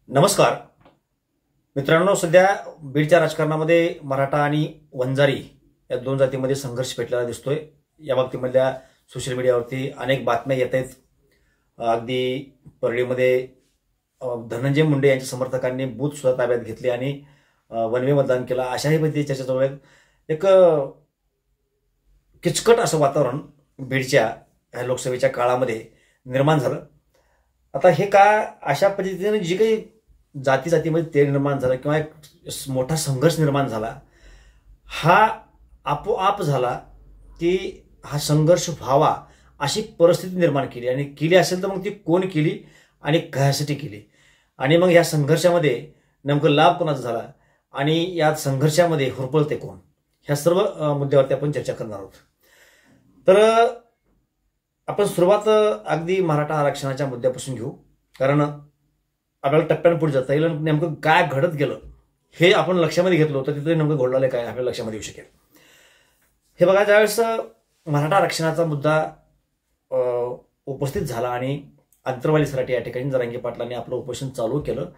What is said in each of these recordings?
नमस्कार मित्रांनो, सध्या बीडच्या राजकारणामध्ये मराठा आणि वंजारी या दोन जातींमध्ये संघर्ष पेटलेला दिसतोय। या बाबतीमधल्या सोशल मीडियावरती अनेक बातम्या येत आहेत। अगदी परळीमध्ये धनंजय मुंडे यांच्या समर्थकांनी बूथ सुद्धा ताब्यात घेतले आणि वन वे मतदान केलं, अशाही पद्धतीची चर्चा चालू आहे। एक किचकट असं वातावरण बीडच्या लोकसभेच्या काळामध्ये निर्माण झालं। आता हे का अशा पद्धतीने जी काही जातीमध्ये तेढ निर्माण झालं किंवा एक मोठा संघर्ष निर्माण झाला, हा आपोआप झाला की हा संघर्ष व्हावा अशी परिस्थिती निर्माण केली आणि केली असेल तर मग ती कोण केली आणि कशासाठी केली आणि मग या संघर्षामध्ये नेमकं लाभ कोणाचा झाला आणि या संघर्षामध्ये हुरपळते कोण, ह्या सर्व मुद्द्यावरती आपण चर्चा करणार आहोत। तर आपण सुरुवात अगदी मराठा आरक्षणाच्या मुद्द्यापासून घेऊ, कारण आपल्याला टप्प्यानं पुढे जाता येईल। नेमकं काय घडत गेलं हे आपण लक्षामध्ये घेतलं होतं, तिथे नेमकं घडलं काय आपल्याला लक्षामध्ये येऊ शकेल। हे बघा, ज्यावेळेस मराठा आरक्षणाचा मुद्दा उपस्थित झाला आणि अंतरवालीसाठी या ठिकाणी जरांगे पाटलांनी आपलं उपोषण चालू केलं,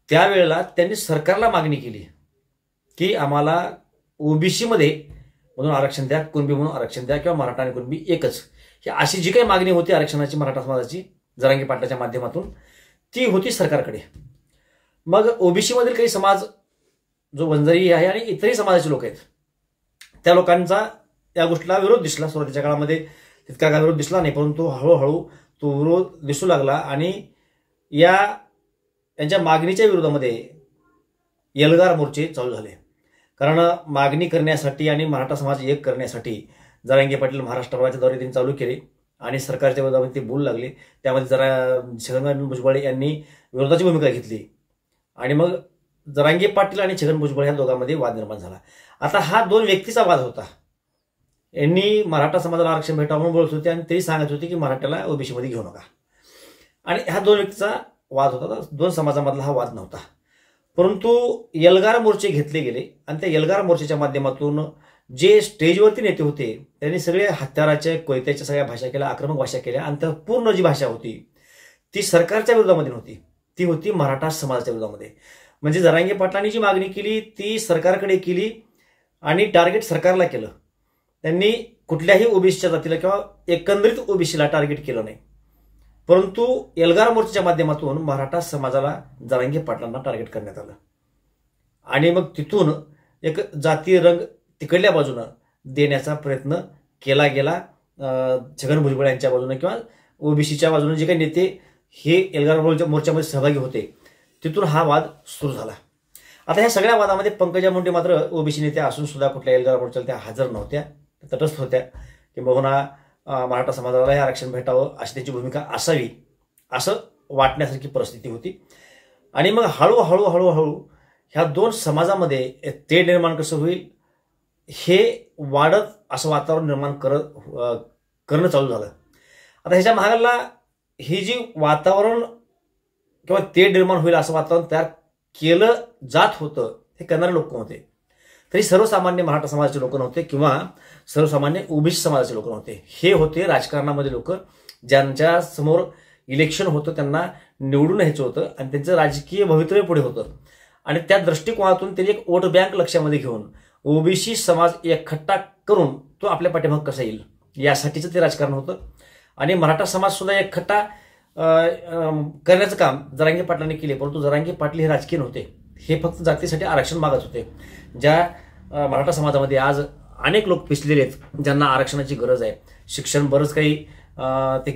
त्यावेळेला त्यांनी सरकारला मागणी केली की आम्हाला ओबीसी मध्ये म्हणून आरक्षण द्या, कुणबी म्हणून आरक्षण द्या किंवा मराठा आणि कुणबी एकच, ही अशी जी काही मागणी होती आरक्षणाची मराठा समाजाची जरांगे पाटलाच्या माध्यमातून, ती होती सरकारकडे। मग ओबीसी मधील काही समाज जो वंजारी आहे आणि इतरही समाजाचे लोक आहेत, त्या लोकांचा त्या गोष्टीला विरोध दिसला। सुरुवातीच्या काळामध्ये तितका काय विरोध दिसला नाही, परंतु हळूहळू तो विरोध दिसू लागला आणि यांच्या मागणीच्या विरोधामध्ये एल्गार मोर्चे चालू झाले। कारण मागणी करण्यासाठी आणि मराठा समाज एक करण्यासाठी जरांगे पाटील महाराष्ट्रभराच्या दौरे त्यांनी चालू केले आणि सरकारच्या विरोधामध्ये ते बोलू लागले। त्यामध्ये छगन भुजबळ यांनी विरोधाची भूमिका घेतली आणि मग जरांगे पाटील आणि छगन भुजबळ या दोघांमध्ये वाद निर्माण झाला। आता हा दोन व्यक्तीचा वाद होता। यांनी मराठा समाजाला आरक्षण भेटावं म्हणून बोलत होते आणि तेही सांगत होते की मराठ्याला ओबीसी मध्ये घेऊ नका, आणि हा दोन व्यक्तीचा वाद होता, दोन समाजामधला हा वाद नव्हता। परंतु एल्गार मोर्चे घेतले गेले आणि त्या एल्गार मोर्चाच्या माध्यमातून जे स्टेजवरती नेते होते त्यांनी सगळे हत्याराच्या कोयत्याच्या सगळ्या भाषा केल्या, आक्रमक भाषा केल्या आणि त्या पूर्ण जी भाषा होती ती सरकारच्या विरोधामध्ये नव्हती, ती होती मराठा समाजाच्या विरोधामध्ये। म्हणजे जरांगे पाटलांनी जी मागणी केली ती सरकारकडे केली आणि टार्गेट सरकारला केलं। त्यांनी कुठल्याही ओबीसीच्या जातीला किंवा एकंदरीत ओबीसीला टार्गेट केलं नाही, परंतु एल्गार मोर्चाच्या माध्यमातून मराठा समाजाला जरांगे पाटलांना टार्गेट करण्यात आलं आणि मग तिथून एक जातीय रंग तिकडल्या बाजूनं देण्याचा प्रयत्न केला गेला। छगन भुजबळ यांच्या बाजूने किंवा ओबीसीच्या बाजूने जे काही नेते हे एल्गार मोर्चामध्ये सहभागी होते, तिथून हा वाद सुरू झाला। आता ह्या सगळ्या वादामध्ये पंकजा मुंडे मात्र ओबीसी नेत्या असून सुद्धा कुठल्या एल्गार मोर्चाला त्या हजर नव्हत्या, तटस्थ होत्या, किंबहुना मराठा समाजाला हे आरक्षण भेटावं अशी त्यांची भूमिका असावी असं वाटण्यासारखी परिस्थिती होती। आणि मग हळूहळू हळूहळू ह्या दोन समाजामध्ये तेढ निर्माण कसं होईल हे वाढत असं वातावरण निर्माण करणं चालू झालं। आता ह्याच्या मागाला ही जी वातावरण किंवा तेढ निर्माण होईल असं वातावरण तयार केलं जात होतं, हे करणारे लोक होते, तरी सर्वसामान्य मराठा समाजाचे लोक नव्हते किंवा सर्वसामान्य ओबीसी समाजाचे लोक नव्हते। हे होते राजकारणामध्ये लोक ज्यांच्या समोर इलेक्शन होतं, त्यांना निवडून यायचं होतं आणि त्यांचं राजकीय भवितव्य पुढे होतं आणि त्या दृष्टिकोनातून त्यांनी एक वोट बँक लक्षामध्ये घेऊन ओबीसी समाज एकखट्टा करून तो आपल्या पाठीमागे कसा येईल यासाठीचं ते राजकारण होतं। आणि मराठा समाज सुद्धा एकखट्टा करण्याचं काम जरांगे पाटलांनी केले, परंतु जरांगे पाटील हे राजकीय नव्हते, हे फक्त जातीसाठी आरक्षण मागत होते। ज्या मराठा समाजामध्ये आज अनेक लोक पिसलेले आहेत ज्यांना आरक्षणाची गरज आहे, शिक्षण बरंच काही ते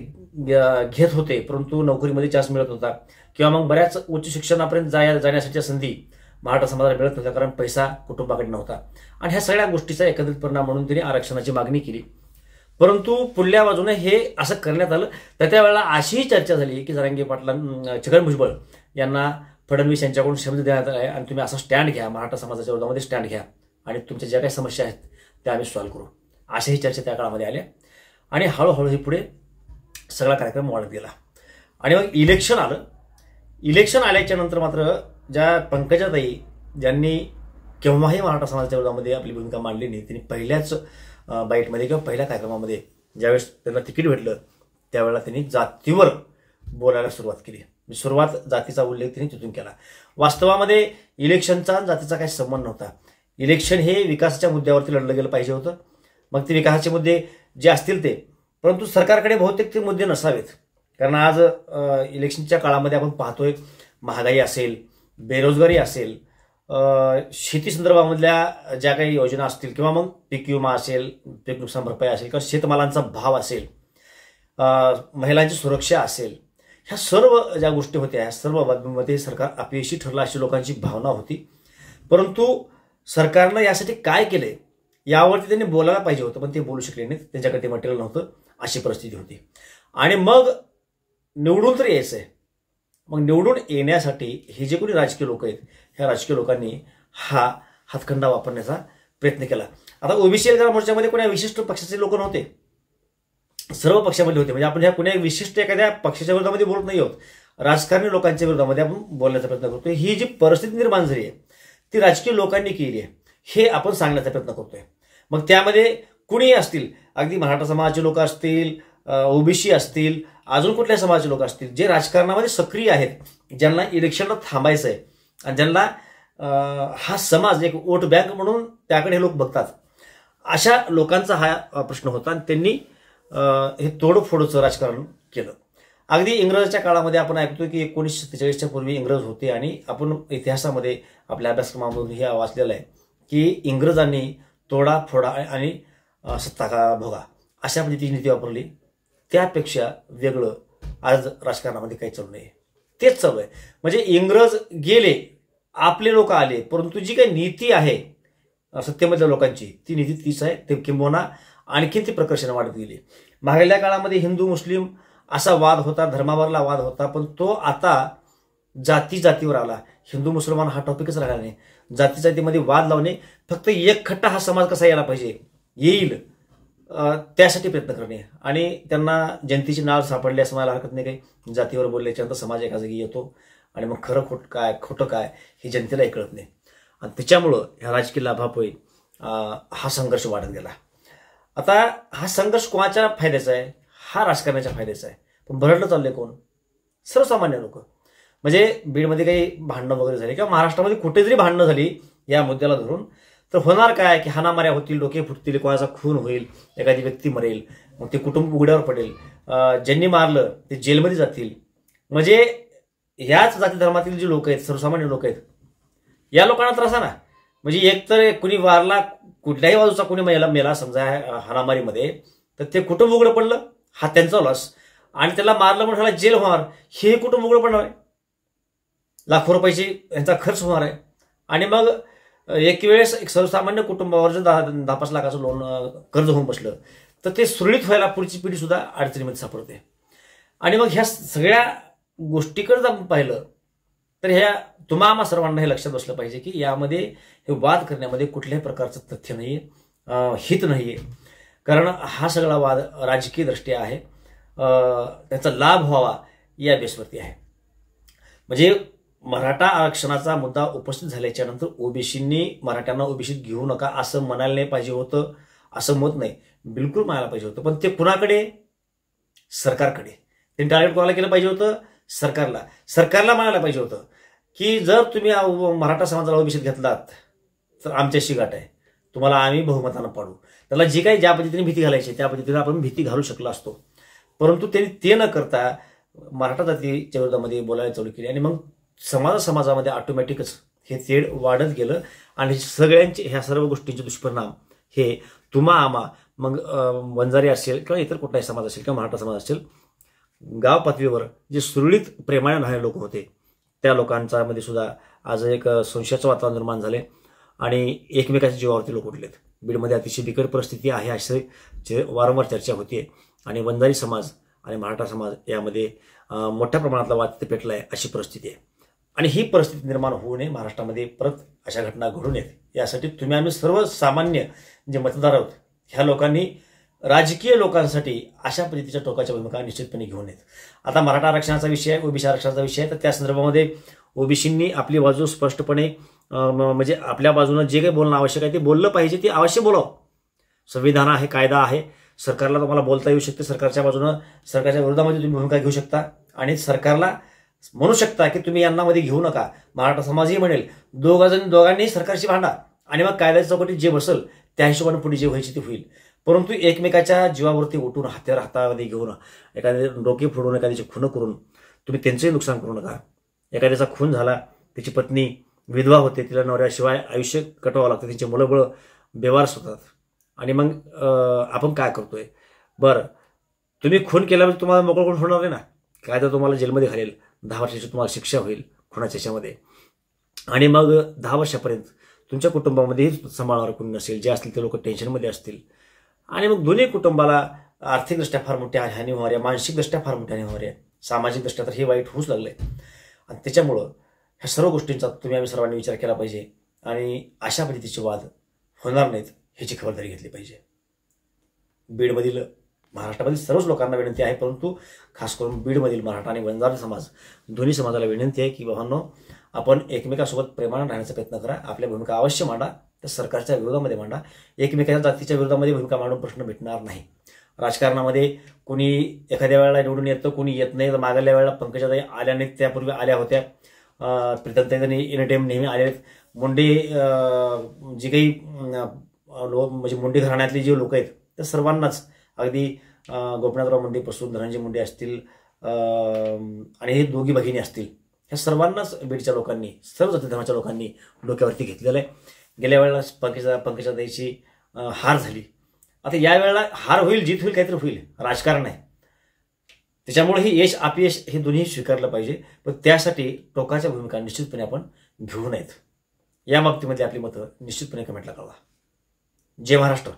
घेत होते परंतु नोकरीमध्ये चान्स मिळत होता किंवा मग बऱ्याच उच्च शिक्षणापर्यंत जाण्यासाठीच्या संधी मराठा समाजाला मिळत नव्हत्या, कारण पैसा कुटुंबाकडे नव्हता। आणि ह्या सगळ्या गोष्टीचा एकत्रित परिणाम म्हणून त्यांनी आरक्षणाची मागणी केली, परंतु पुढल्या बाजूने हे असं करण्यात आलं। तर त्यावेळेला अशीही चर्चा झाली की जरांगे पाटलांना छगन भुजबळ यांना फडणवीस यांच्याकडून शब्द देण्यात आला आहे आणि तुम्ही असा स्टँड घ्या, मराठा समाजाच्या विरोधामध्ये स्टँड घ्या आणि तुमच्या ज्या काही समस्या आहेत त्या आम्ही सॉल्व्ह करू, अशाही चर्चा त्या काळामध्ये आल्या। आणि हळूहळू हे पुढे सगळा कार्यक्रम वाढत गेला आणि मग इलेक्शन आलं। इलेक्शन आल्याच्या नंतर मात्र ज्या पंकजाताई ज्यांनी केव्हाही मराठा समाजाच्या विरोधामध्ये आपली भूमिका मांडली नाही, त्यांनी पहिल्याच बाईटमध्ये किंवा पहिल्या कार्यक्रमामध्ये ज्यावेळेस त्यांना तिकीट भेटलं त्यावेळेला त्यांनी जातीवर बोलायला सुरुवात केली। सुरुवात जातीचा उल्लेख त्यांनी तिथून केला. वास्तवामध्ये इलेक्शनचा जातीचा काही संबंध नव्हता. इलेक्शन हे विकासाच्या मुद्द्यावरती लढलं गेलं पाहिजे होतं. मग ते विकासाचे मुद्दे जे असतील ते, परंतु सरकारकडे बहुतेक ते मुद्दे नसावेत. कारण आज इलेक्शनच्या काळामध्ये आपण पाहतोय महागाई असेल, बेरोजगारी असेल, शेती संदर्भामधल्या ज्या काही योजना असतील किंवा मग पीक विमा असेल, पीक नुकसान भरपाई असेल किंवा शेतमालांचा भाव असेल, महिलांची सुरक्षा असेल, ह्या सर्व ज्या गोष्टी होत्या ह्या सर्व बाबींमध्ये सरकार अपयशी ठरलं अशी लोकांची भावना होती. परंतु सरकारनं यासाठी काय केलंय यावरती त्यांनी बोलायला पाहिजे होतं, पण ते बोलू शकले नाहीत. त्यांच्याकडे ते मटेरियल नव्हतं, अशी परिस्थिती होती. आणि मग निवडून तर यायचंय. मग निवडून येण्यासाठी हे जे कोणी राजकीय लोक आहेत ह्या राजकीय लोकांनी हा हातखंडा वापरण्याचा प्रयत्न केला. आता ओबीसी एल्गार मोर्चामध्ये कोणा विशिष्ट पक्षाचे लोक नव्हते, सर्व पक्षामध्ये होते. म्हणजे आपण ह्या कुण्या विशिष्ट एखाद्या पक्षाच्या विरोधामध्ये बोलत नाही आहोत, राजकारणी लोकांच्या विरोधामध्ये आपण बोलण्याचा प्रयत्न करतोय. ही जी परिस्थिती निर्माण झाली आहे ती राजकीय लोकांनी केली आहे हे आपण सांगण्याचा प्रयत्न करतोय. मग त्यामध्ये कुणीही असतील, अगदी मराठा समाजाचे लोक असतील, ओबीसी असतील, अजून कुठल्या समाजाचे लोक असतील जे राजकारणामध्ये सक्रिय आहेत, ज्यांना इलेक्शनला थांबायचं आहे आणि ज्यांना हा समाज एक वोट बँक म्हणून त्याकडे हे लोक बघतात, अशा लोकांचा हा प्रश्न होता. आणि त्यांनी हे तोडफोडचं राजकारण केलं. अगदी इंग्रजांच्या काळामध्ये आपण ऐकतो की 1947च्या पूर्वी इंग्रज होते आणि आपण इतिहासामध्ये आपल्या अभ्यासक्रमामधून हे वाचलेलं आहे की इंग्रजांनी तोडा फोडा आणि सत्ता का भोगा अशा पद्धतीची नीती वापरली. त्यापेक्षा वेगळं आज राजकारणामध्ये काही चालू नाही, तेच चालू आहे. म्हणजे इंग्रज गेले, आपले लोक आले, परंतु जी काही नीती आहे सत्तेमधल्या लोकांची ती नीती तीच आहे. ते किंबहुना आणखीन ती प्रकर्षण वाढत गेली. मागल्या काळामध्ये हिंदू मुस्लिम असा वाद होता, धर्मावरला वाद होता, पण तो आता जाती जातीवर आला. हिंदू मुसलमान हा टॉपिकच राहिला नाही. जाती जातीमध्ये वाद लावणे, फक्त एकखट्टा हा समाज कसा यायला पाहिजे, येईल त्यासाठी प्रयत्न करणे. आणि त्यांना जनतेची नाळ सापडली असं मला हरकत नाही. काही जातीवर बोलल्याच्यानंतर समाज एका जागी येतो आणि मग खरं खोटं काय हे जनतेलाही कळत नाही. आणि त्याच्यामुळं ह्या राजकीय लाभापोई हा संघर्ष वाढत गेला. आता हा संघर्ष कोणाच्या फायद्याचा आहे? हा राजकारणाच्या फायद्याचा आहे. पण भरडलं चाललंय कोण? सर्वसामान्य लोक. म्हणजे बीडमध्ये काही भांडणं वगैरे झाली किंवा महाराष्ट्रामध्ये कुठे जरी भांडणं झाली या मुद्द्याला धरून, तर होणार काय की हाणामाऱ्या होतील, डोके फुटतील, कोणाचा खून होईल, एखादी व्यक्ती मरेल, मग ते कुटुंब उघड्यावर पडेल, ज्यांनी मारलं ते जेलमध्ये जातील. म्हणजे याच जाती धर्मातील जे लोक आहेत, सर्वसामान्य लोक आहेत, या लोकांना त्रास आहे ना. म्हणजे एकतर कुणी वारला, कुठल्याही बाजूचा कुणी मेला समजा हाणामारीमध्ये, तर ते कुटुंब उघडं पडलं, हा त्यांचा लॉस. आणि त्याला मारलं म्हणून त्याला जेल होणार, हे कुटुंब उघडं पडणार आहे, लाखो रुपयाची यांचा खर्च होणार आहे. आणि मग एक वेळेस एक सर्वसामान्य कुटुंबावर जर 10-5 लाखाचं लोन कर्ज होऊन बसलं तर ते सुरळीत व्हायला पुढची पिढी सुद्धा अडचणीमध्ये सापडते. आणि मग ह्या सगळ्या गोष्टीकडे जर आपण पाहिलं तर ह्या तुम्हा सर्वांना हे लक्षात बसलं पाहिजे की यामध्ये हे वाद करण्यामध्ये कुठल्याही प्रकारचं तथ्य नाहीये, हित नाहीये. कारण हा सगळा वाद राजकीय दृष्ट्या आहे, त्याचा लाभ व्हावा या बेसवरती आहे. म्हणजे मराठा आरक्षणाचा मुद्दा उपस्थित झाल्याच्या नंतर ओबीसींनी मराठ्यांना ओबीसीत घेऊ नका असं म्हणायला नाही पाहिजे होतं, असं मत नाही, बिलकुल म्हणायला पाहिजे होतं. पण ते कुणाकडे? सरकारकडे. त्यांनी टार्गेट कोणाला केलं पाहिजे होतं? सरकारला म्हणायला पाहिजे होतं की जर तुम्ही मराठा समाजाला ओबीसीत घेतलात तर आमच्याशी गाठ आहे, तुम्हाला आम्ही बहुमतानं पाडू. त्याला जी काही ज्या पद्धतीने भीती घालायची त्या पद्धतीने आपण भीती घालू शकलो असतो. परंतु त्यांनी ते न करता मराठा जातीच्या विरोधामध्ये बोलायला चालू केली आणि मग समाजामध्ये ऑटोमॅटिकच हे तेढ वाढत गेलं. आणि सगळ्यांचे ह्या सर्व गोष्टींचे दुष्परिणाम हे तुम्हा आम्हा, मग वंजारी असेल किंवा इतर कुठलाही समाज असेल किंवा मराठा समाज असेल, गाव पातळीवर जे सुरळीत प्रेमाने राहणारे लोक होते त्या लोकांच्या मध्ये सुद्धा आज एक संशयाचं वातावरण निर्माण झाले आणि एकमेकाच्या जीवावरती लोक उठलेत. बीडमध्ये अतिशय बिकट परिस्थिती आहे असे वारंवार चर्चा होतीये. आणि वंजारी समाज आणि मराठा समाज यामध्ये मोठ्या प्रमाणातला वाद तिथे पेटला आहे अशी परिस्थिती आहे. आणि ही परिस्थिती निर्माण होऊ नये, महाराष्ट्रामध्ये परत अशा घटना घडू नयेत यासाठी तुम्ही आम्ही सर्वसामान्य जे मतदार आहोत ह्या लोकांनी राजकीय लोकांसाठी अशा पद्धतीच्या टोकाच्या भूमिका निश्चितपणे घेऊन येत. आता मराठा आरक्षणाचा विषय आहे, ओबीसी आरक्षणाचा विषय आहे, तर त्या संदर्भामध्ये ओबीसींनी आपली बाजू स्पष्टपणे म्हणजे आपल्या बाजूने जे काही बोलणं आवश्यक आहे ते बोललं पाहिजे, ते अवश्य बोलावं. संविधान आहे, कायदा आहे, सरकारला तुम्हाला बोलता येऊ शकते, सरकारच्या बाजूने सरकारच्या विरोधामध्ये तुम्ही भूमिका घेऊ शकता आणि सरकारला म्हणू शकता की तुम्ही यांना मध्ये घेऊ नका, मराठा समाजही म्हणेल, दोघांनी सरकारशी भांडा आणि मग कायद्याच्या चौकटीत जे बसल त्या हिशोबाने पुढे जे व्हायचे ते होईल. परंतु एकमेकाच्या जीवावरती उठून हातामध्ये घेऊन एखाद्या डोके फोडून एखाद्याची खून करून तुम्ही त्यांचंही नुकसान करू नका. एखाद्याचा खून झाला, त्याची पत्नी विधवा होते, तिला नवऱ्याशिवाय आयुष्य कटवावं लागतं, त्यांचे मुलं बेवारस होतात आणि मग आपण काय करतोय. बरं, तुम्ही खून केल्यामुळे तुम्हाला मोकळं कोण होणार नाही ना, कायदा तुम्हाला जेलमध्ये घालेल, 10 वर्षाची तुम्हाला शिक्षा होईल खुनाच्या याच्यामध्ये. आणि मग 10 वर्षापर्यंत तुमच्या कुटुंबामध्येही सांभाळणार कोणी नसेल, जे असतील ते लोक टेन्शनमध्ये असतील आणि मग दोन्ही कुटुंबाला आर्थिकदृष्ट्या फार मोठ्या हानी होणार आहे, मानसिकदृष्ट्या फार मोठ्या हानी होणार आहे, सामाजिकदृष्ट्या तर हे वाईट होऊच लागलंय. आणि त्याच्यामुळं ह्या सर्व गोष्टींचा आम्ही सर्वांनी विचार केला पाहिजे आणि अशा पद्धतीचे वाद होणार नाहीत ह्याची खबरदारी घेतली पाहिजे. बीडमधील महाराष्ट्रामधील सर्वच लोकांना विनंती आहे, परंतु खास करून बीडमधील मराठा आणि वंजारी समाज दोन्ही समाजाला विनंती आहे की बाबांनो, आपण एकमेकांसोबत प्रेमाने राहण्याचा प्रयत्न करा. आपल्या भूमिका अवश्य मांडा, तर सरकारच्या विरोधामध्ये मांडा. एकमेकांच्या जातीच्या विरोधामध्ये भूमिका मांडून प्रश्न भेटणार नाही. राजकारणामध्ये कोणी एखाद्या वेळेला निवडून येतं, कोणी येत नाही. मागल्या वेळेला पंकजाताई आल्या नाहीत, त्यापूर्वी आल्या होत्या. प्रीतमताई एनी टाइम नेहमी आले आहेत. मुंडे जे काही म्हणजे मुंडे घराण्यातले जे लोक आहेत त्या सर्वांनाच, अगदी गोपीनाथराव मुंडेपासून धनंजय मुंडे असतील आणि हे दोघी भगिनी असतील, ह्या सर्वांनाच बीडच्या लोकांनी, सर्व जाती धर्माच्या लोकांनी डोक्यावरती घेतलेलं आहे. गेल्या वेळेला पंकजाताईची हार झाली, आता या वेळेला हार होईल, जीत होईल, काहीतरी होईल, राजकारण आहे. त्याच्यामुळे हे यश अपयश हे दोन्ही स्वीकारलं पाहिजे, पण त्यासाठी टोकाच्या भूमिका निश्चितपणे आपण घेऊ नयेत. या बाबतीमध्ये आपली मतं निश्चितपणे कमेंटला कळवा. जय महाराष्ट्र.